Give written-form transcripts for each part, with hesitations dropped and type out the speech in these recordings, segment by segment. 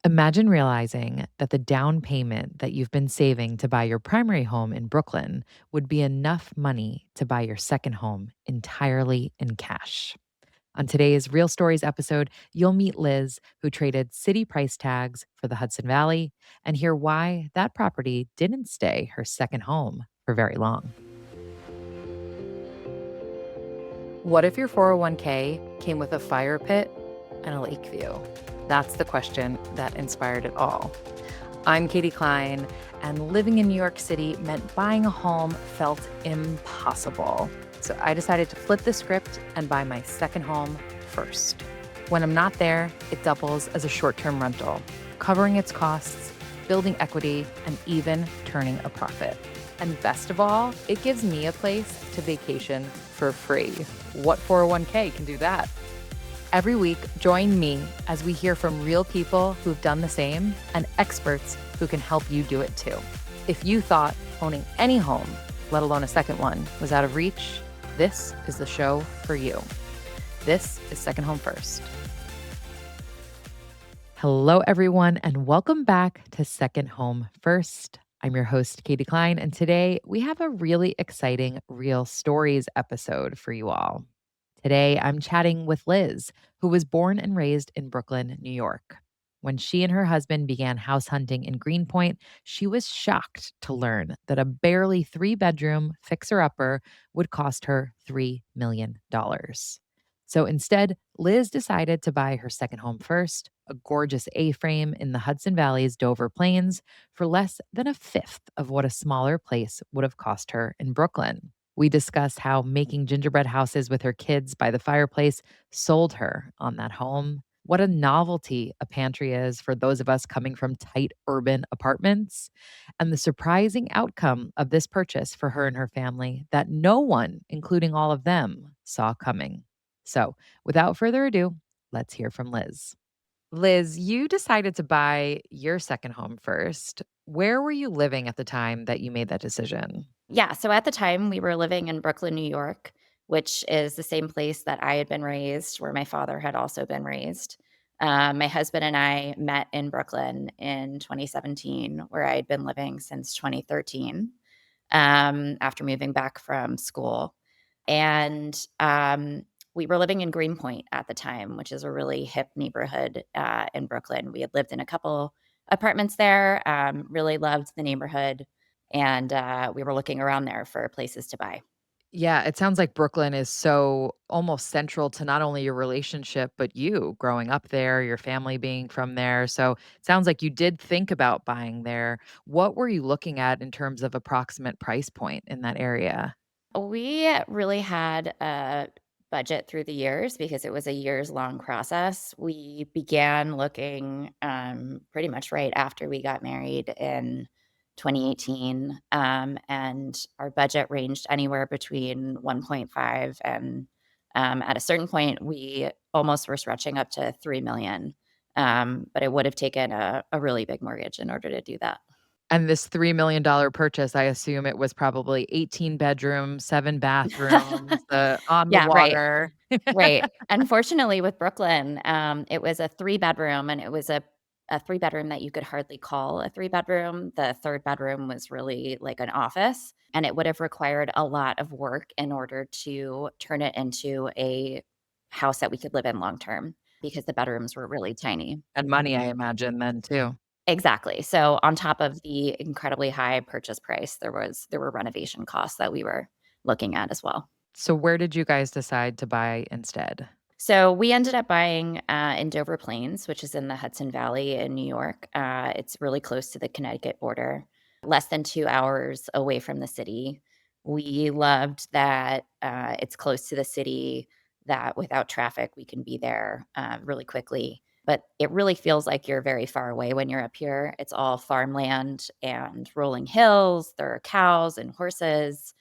Imagine realizing that the down payment that you've been saving to buy your primary home in Brooklyn would be enough money to buy your second home entirely in cash. On today's Real Stories episode, you'll meet Liz, who traded city price tags for the Hudson Valley, and hear why that property didn't stay her second home for very long. What if your 401k came with a fire pit and a lake view? That's the question that inspired it all. I'm Katie Klein, and living in New York City meant buying a home felt impossible. So I decided to flip the script and buy my second home first. When I'm not there, it doubles as a short-term rental, covering its costs, building equity, and even turning a profit. And best of all, it gives me a place to vacation for free. What 401k can do that? Every week, join me as we hear from real people who've done the same and experts who can help you do it too. If you thought owning any home, let alone a second one, was out of reach, this is the show for you. This is Second Home First. Hello, everyone, and welcome back to Second Home First. I'm your host, Katie Klein, and today we have a really exciting Real Stories episode for you all. Today, I'm chatting with Liz, who was born and raised in Brooklyn, New York. When she and her husband began house hunting in Greenpoint, she was shocked to learn that a barely 3-bedroom fixer-upper would cost her $3 million. So instead, Liz decided to buy her second home first, a gorgeous A-frame in the Hudson Valley's Dover Plains, for less than a fifth of what a smaller place would have cost her in Brooklyn. We discuss how making gingerbread houses with her kids by the fireplace sold her on that home, what a novelty a pantry is for those of us coming from tight urban apartments, and the surprising outcome of this purchase for her and her family that no one, including all of them, saw coming. So, without further ado, let's hear from Liz. Liz, you decided to buy your second home first. Where were you living at the time that you made that decision? Yeah, so at the time, we were living in Brooklyn, New York, which is the same place that I had been raised, where my father had also been raised. My husband and I met in Brooklyn in 2017, where I had been living since 2013, after moving back from school. And we were living in Greenpoint at the time, which is a really hip neighborhood in Brooklyn. We had lived in a couple apartments there, really loved the neighborhood, and we were looking around there for places to buy. Yeah, it sounds like Brooklyn is so almost central to not only your relationship, but you growing up there, your family being from there. So it sounds like you did think about buying there. What were you looking at in terms of approximate price point in that area? We really had a budget through the years because it was a years long process. We began looking pretty much right after we got married in 2018. And our budget ranged anywhere between 1.5 and at a certain point, we almost were stretching up to 3 million. But it would have taken a really big mortgage in order to do that. And this $3 million purchase, I assume it was probably 18 bedrooms, 7 bathrooms, on the Yeah, right. water. Right. Unfortunately, with Brooklyn, it was a 3-bedroom, and it was a 3-bedroom that you could hardly call a 3-bedroom. The 3rd bedroom was really like an office, and it would have required a lot of work in order to turn it into a house that we could live in long term because the bedrooms were really tiny. And money, I imagine, then too. Exactly. So on top of the incredibly high purchase price, there were renovation costs that we were looking at as well. So where did you guys decide to buy instead? So we ended up buying in Dover Plains, which is in the Hudson Valley in New York. It's really close to the Connecticut border, less than 2 hours away from the city. We loved that it's close to the city, that without traffic, we can be there really quickly. But it really feels like you're very far away when you're up here. It's all farmland and rolling hills. There are cows and horses,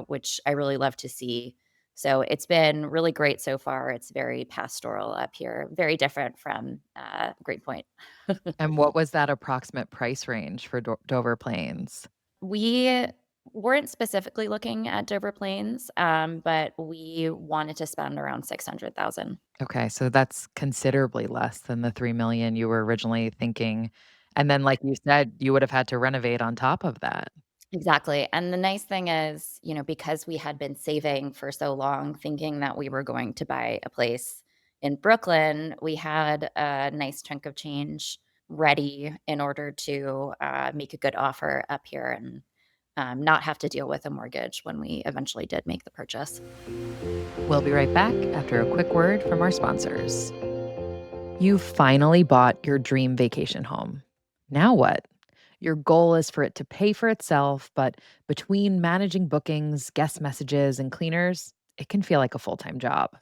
which I really love to see. So it's been really great so far. It's very pastoral up here, very different from Greenpoint. And what was that approximate price range for Dover Plains? We Weren't specifically looking at Dover Plains, but we wanted to spend around 600,000. Okay, so that's considerably less than the 3,000,000 you were originally thinking, and then, like you said, you would have had to renovate on top of that. Exactly, and the nice thing is, because we had been saving for so long thinking that we were going to buy a place in Brooklyn, we had a nice chunk of change ready in order to, make a good offer up here and, not have to deal with a mortgage when we eventually did make the purchase. We'll be right back after a quick word from our sponsors. You finally bought your dream vacation home. Now what? Your goal is for it to pay for itself, but between managing bookings, guest messages, and cleaners, it can feel like a full time job.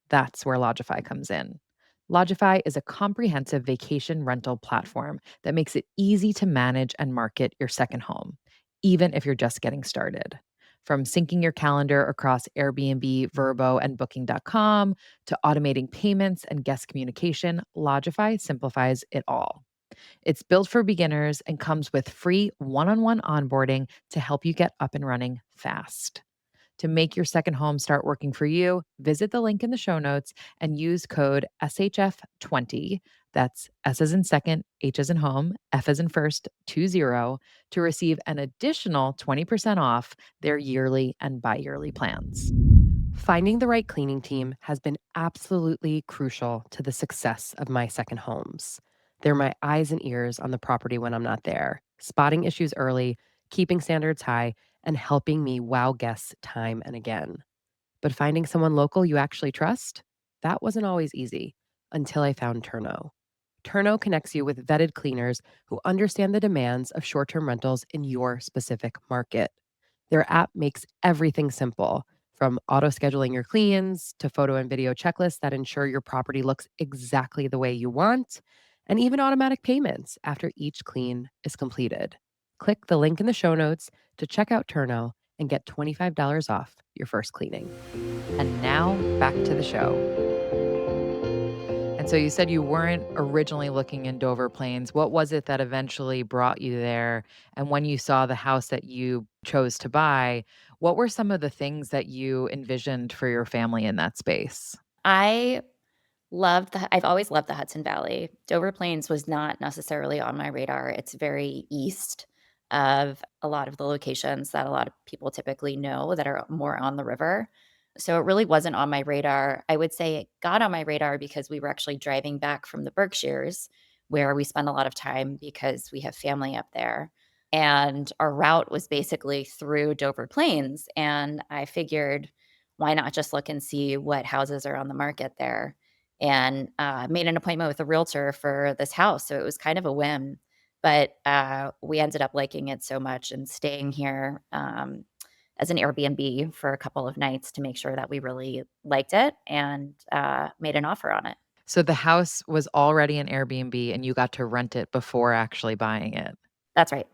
That's where Logify comes in. Logify is a comprehensive vacation rental platform that makes it easy to manage and market your second home, even if you're just getting started. From syncing your calendar across Airbnb, Verbo, and Booking.com to automating payments and guest communication, Logify simplifies it all. It's built for beginners and comes with free one on one onboarding to help you get up and running fast. To make your second home start working for you, visit the link in the show notes and use code SHF20. That's S as in second, H as in home, F as in first, 20 to receive an additional 20% off their yearly and bi yearly plans. Finding the right cleaning team has been absolutely crucial to the success of my second homes. They're my eyes and ears on the property when I'm not there, spotting issues early, keeping standards high, and helping me wow guests time and again. But finding someone local you actually trust, that wasn't always easy until I found Turno. Turno connects you with vetted cleaners who understand the demands of short term rentals in your specific market. Their app makes everything simple, from auto scheduling your cleans to photo and video checklists that ensure your property looks exactly the way you want, and even automatic payments after each clean is completed. Click the link in the show notes to check out Turno and get $25 off your first cleaning. And now back to the show. And so you said you weren't originally looking in Dover Plains. What was it that eventually brought you there? And when you saw the house that you chose to buy, what were some of the things that you envisioned for your family in that space? I I've always loved the Hudson Valley. Dover Plains was not necessarily on my radar. It's very east of a lot of the locations that a lot of people typically know that are more on the river. So it really wasn't on my radar. I would say it got on my radar because we were actually driving back from the Berkshires, where we spend a lot of time because we have family up there. And our route was basically through Dover Plains. And I figured, why not just look and see what houses are on the market there? And made an appointment with a realtor for this house. So it was kind of a whim, but we ended up liking it so much and staying here as an Airbnb for a couple of nights to make sure that we really liked it and made an offer on it. So the house was already an Airbnb and you got to rent it before actually buying it. That's right.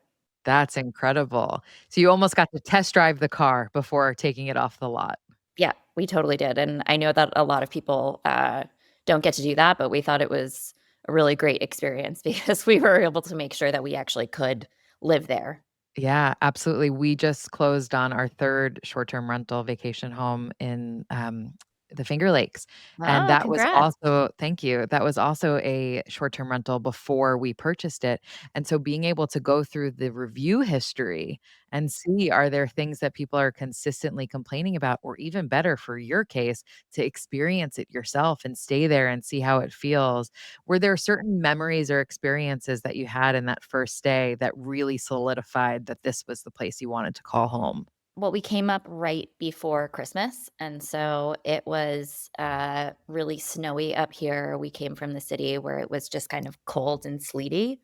That's incredible. So you almost got to test drive the car before taking it off the lot. Yeah, we totally did. And I know that a lot of people don't get to do that, but we thought it was a really great experience because we were able to make sure that we actually could live there. Yeah, absolutely. We just closed on our 3rd short-term rental vacation home in, the Finger Lakes, and Oh, that was congrats. also thank you. That was also a short-term rental before we purchased it, and so being able to go through the review history and see, are there things that people are consistently complaining about, or even better for your case, to experience it yourself and stay there and see how it feels. Were there certain memories or experiences that you had in that first stay that really solidified that this was the place you wanted to call home? Well, we came up right before Christmas, and so it was, really snowy up here. We came from the city where it was just kind of cold and sleety,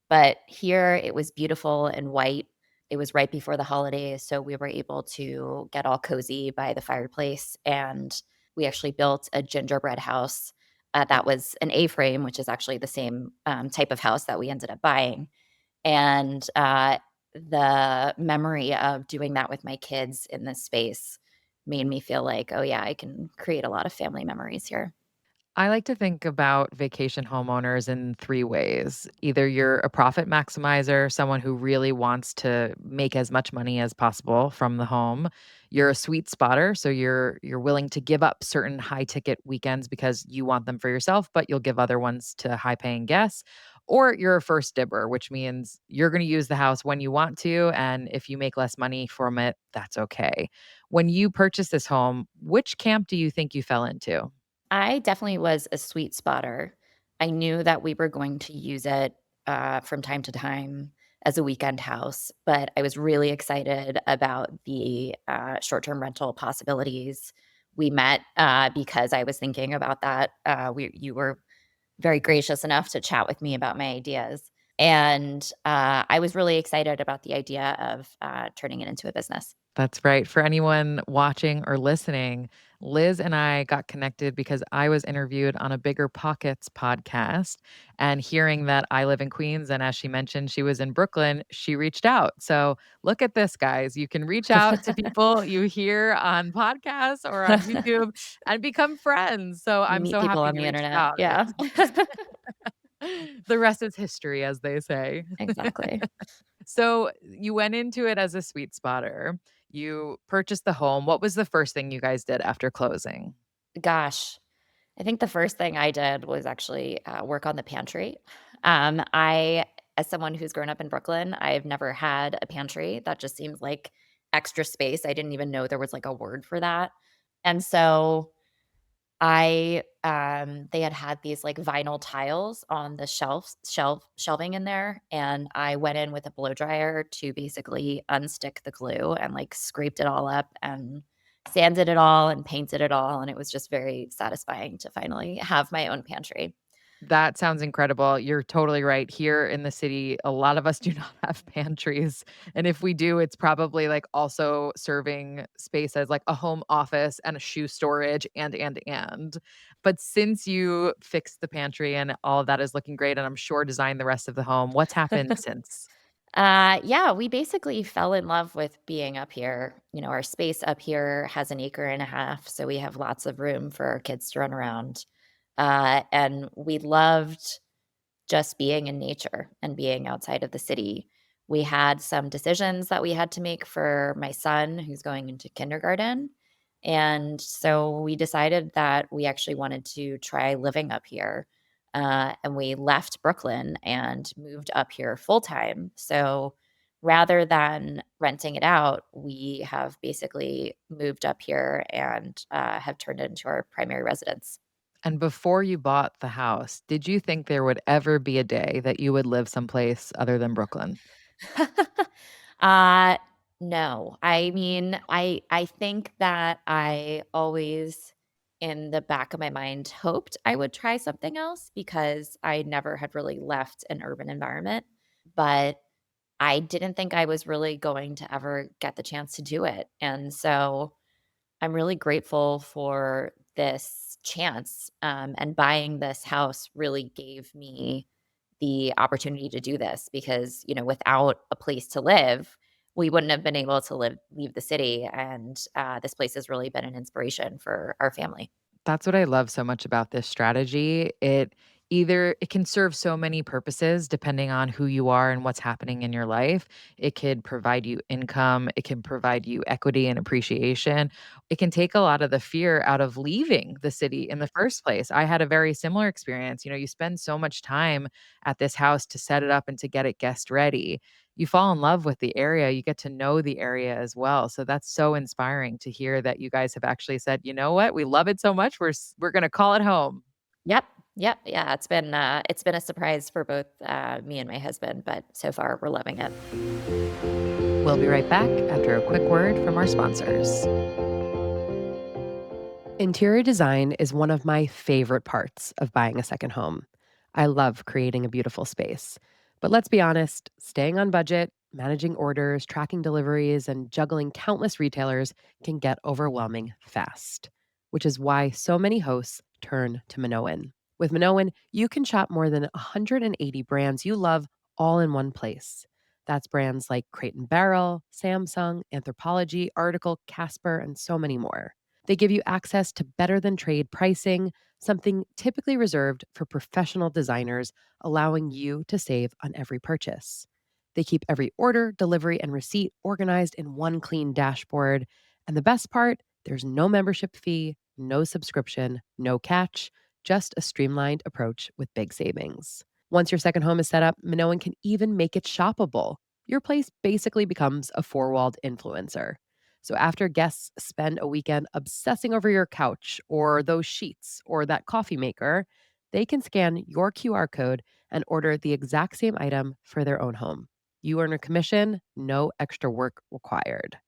but here it was beautiful and white. It was right before the holidays, so we were able to get all cozy by the fireplace, and we actually built a gingerbread house, that was an A-frame, which is actually the same, type of house that we ended up buying. And, the memory of doing that with my kids in this space made me feel like, "Oh, yeah, I can create a lot of family memories here." I like to think about vacation homeowners in three ways. Either you're a profit maximizer, someone who really wants to make as much money as possible from the home. You're a sweet spotter, so you're willing to give up certain high ticket weekends because you want them for yourself, but you'll give other ones to high paying guests. Or you're a first dibber, which means you're going to use the house when you want to. And if you make less money from it, that's okay. When you purchased this home, which camp do you think you fell into? I definitely was a sweet spotter. I knew that we were going to use it from time to time as a weekend house, but I was really excited about the short term rental possibilities. We met because I was thinking about that. You were very gracious enough to chat with me about my ideas. And I was really excited about the idea of turning it into a business. That's right. For anyone watching or listening, Liz and I got connected because I was interviewed on a Bigger Pockets podcast. And hearing that I live in Queens, and as she mentioned, she was in Brooklyn, she reached out. So look at this, guys. You can reach out to people you hear on podcasts or on YouTube and become friends. So You I'm meet so people happy on you the reached internet. out. Yeah, The rest is history, as they say. exactly. So you went into it as a sweet spotter. You purchased the home. What was the first thing you guys did after closing? Gosh, I think the first thing I did was actually work on the pantry. As someone who's grown up in Brooklyn, I've never had a pantry. That just seems like extra space. I didn't even know there was like a word for that. And so they had these, like, vinyl tiles on the shelving in there, and I went in with a blow dryer to basically unstick the glue and, like, scraped it all up and sanded it all and painted it all, and it was just very satisfying to finally have my own pantry. That sounds incredible. You're totally right. Here in the city, a lot of us do not have pantries. And if we do, it's probably like also serving space as like a home office and a shoe storage and. But since you fixed the pantry and all of that is looking great, and I'm sure designed the rest of the home, what's happened since? Yeah, we basically fell in love with being up here. You know, our space up here has an acre and a half, so we have lots of room for our kids to run around. And we loved just being in nature and being outside of the city. We had some decisions that we had to make for my son who's going into kindergarten. And so we decided that we actually wanted to try living up here. And we left Brooklyn and moved up here full time. So rather than renting it out, we have basically moved up here and have turned it into our primary residence. And before you bought the house, did you think there would ever be a day that you would live someplace other than Brooklyn? Uh, no. I mean, I think that I always in the back of my mind hoped I would try something else because I never had really left an urban environment, but I didn't think I was really going to ever get the chance to do it. And so I'm really grateful for this chance. And buying this house really gave me the opportunity to do this because, you know, without a place to live, we wouldn't have been able to leave the city. And this place has really been an inspiration for our family. That's what I love so much about this strategy. It can serve so many purposes depending on who you are and what's happening in your life. It could provide you income, it can provide you equity and appreciation. It can take a lot of the fear out of leaving the city in the first place. I had a very similar experience. You know, you spend so much time at this house to set it up and to get it guest ready. You fall in love with the area, you get to know the area as well. So that's so inspiring to hear that you guys have actually said, "You know what? We love it so much, we're gonna call it home." Yep. Yep. Yeah. It's been a surprise for both me and my husband, but so far we're loving it. We'll be right back after a quick word from our sponsors. Interior design is one of my favorite parts of buying a second home. I love creating a beautiful space. But let's be honest, staying on budget, managing orders, tracking deliveries, and juggling countless retailers can get overwhelming fast, which is why so many hosts turn to Minoan. With Minoan, you can shop more than 180 brands you love all in one place. That's brands like Crate and Barrel, Samsung, Anthropologie, Article, Casper, and so many more. They give you access to better than trade pricing, something typically reserved for professional designers, allowing you to save on every purchase. They keep every order, delivery, and receipt organized in one clean dashboard. And the best part, there's no membership fee, no subscription, no catch, just a streamlined approach with big savings. Once your second home is set up, Minoan can even make it shoppable. Your place basically becomes a four-walled influencer. So after guests spend a weekend obsessing over your couch or those sheets or that coffee maker, they can scan your QR code and order the exact same item for their own home. You earn a commission, no extra work required.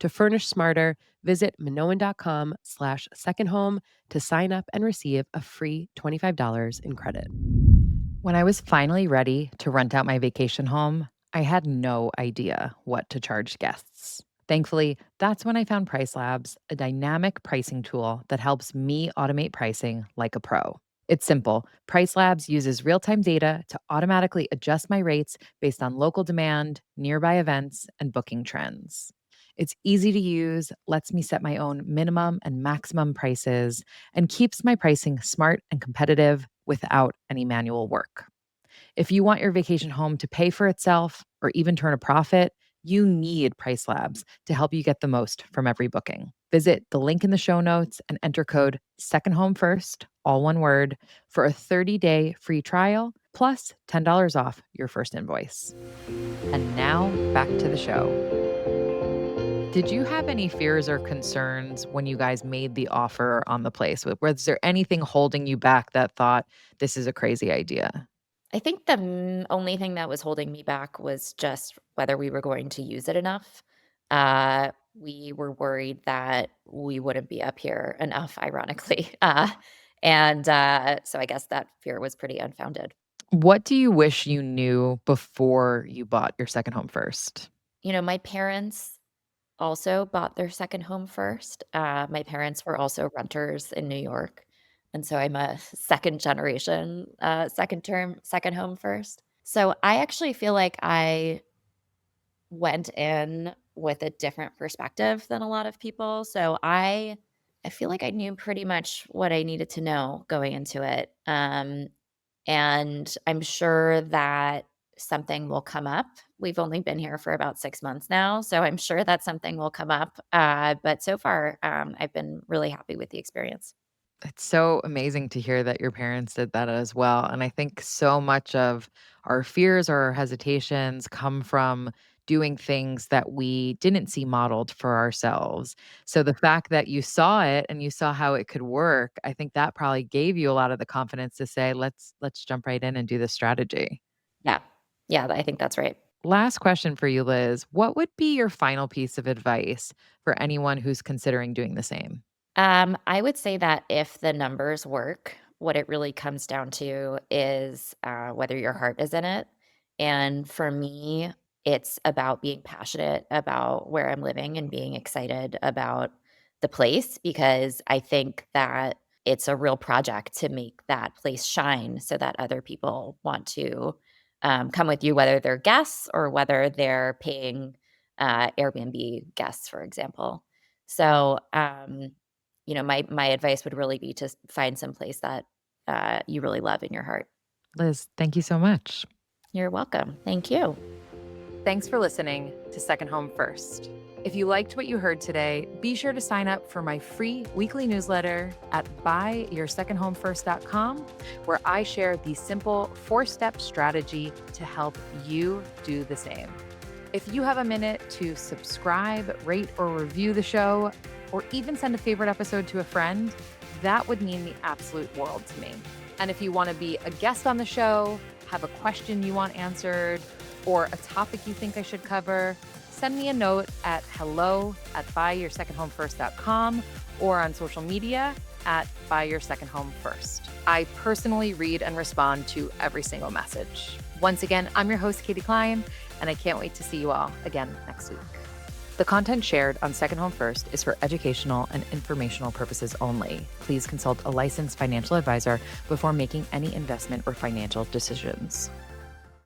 To furnish smarter, visit minoan.com/second home to sign up and receive a free $25 in credit. When I was finally ready to rent out my vacation home, I had no idea what to charge guests. Thankfully, that's when I found Price Labs, a dynamic pricing tool that helps me automate pricing like a pro. It's simple. Price Labs uses real time data to automatically adjust my rates based on local demand, nearby events, and booking trends. It's easy to use, lets me set my own minimum and maximum prices, and keeps my pricing smart and competitive without any manual work. If you want your vacation home to pay for itself or even turn a profit, you need Price Labs to help you get the most from every booking. Visit the link in the show notes and enter code Second Home First, all one word, for a 30-day free trial plus $10 off your first invoice. And now back to the show. Did you have any fears or concerns when you guys made the offer on the place? Was there anything holding you back that thought this is a crazy idea? I think the only thing that was holding me back was just whether we were going to use it enough. We were worried that we wouldn't be up here enough, ironically. So I guess that fear was pretty unfounded. What do you wish you knew before you bought your second home first? My parents also bought their second home first. My parents were also renters in New York. And so I'm a second generation, second home first. So I actually feel like I went in with a different perspective than a lot of people. So I feel like I knew pretty much what I needed to know going into it. And I'm sure that something will come up. We've only been here for about 6 months now, so I'm sure that something will come up. But so far, I've been really happy with the experience. It's so amazing to hear that your parents did that as well. And I think so much of our fears or our hesitations come from doing things that we didn't see modeled for ourselves. So the fact that you saw it and you saw how it could work, I think that probably gave you a lot of the confidence to say, let's jump right in and do this strategy. Yeah. Yeah, I think that's right. Last question for you, Liz. What would be your final piece of advice for anyone who's considering doing the same? I would say that if the numbers work, what it really comes down to is whether your heart is in it. And for me, it's about being passionate about where I'm living and being excited about the place because I think that it's a real project to make that place shine so that other people want to come with you, whether they're guests or whether they're paying Airbnb guests, for example. So, my advice would really be to find some place that, you really love in your heart. Liz, thank you so much. You're welcome. Thank you. Thanks for listening to Second Home First. If you liked what you heard today, be sure to sign up for my free weekly newsletter at buyyoursecondhomefirst.com, where I share the simple 4-step strategy to help you do the same. If you have a minute to subscribe, rate, or review the show, or even send a favorite episode to a friend, that would mean the absolute world to me. And if you want to be a guest on the show, have a question you want answered, or a topic you think I should cover, send me a note at hello@buyyoursecondhomefirst.com or on social media at buyyoursecondhomefirst. I personally read and respond to every single message. Once again, I'm your host, Katie Klein, and I can't wait to see you all again next week. The content shared on Second Home First is for educational and informational purposes only. Please consult a licensed financial advisor before making any investment or financial decisions.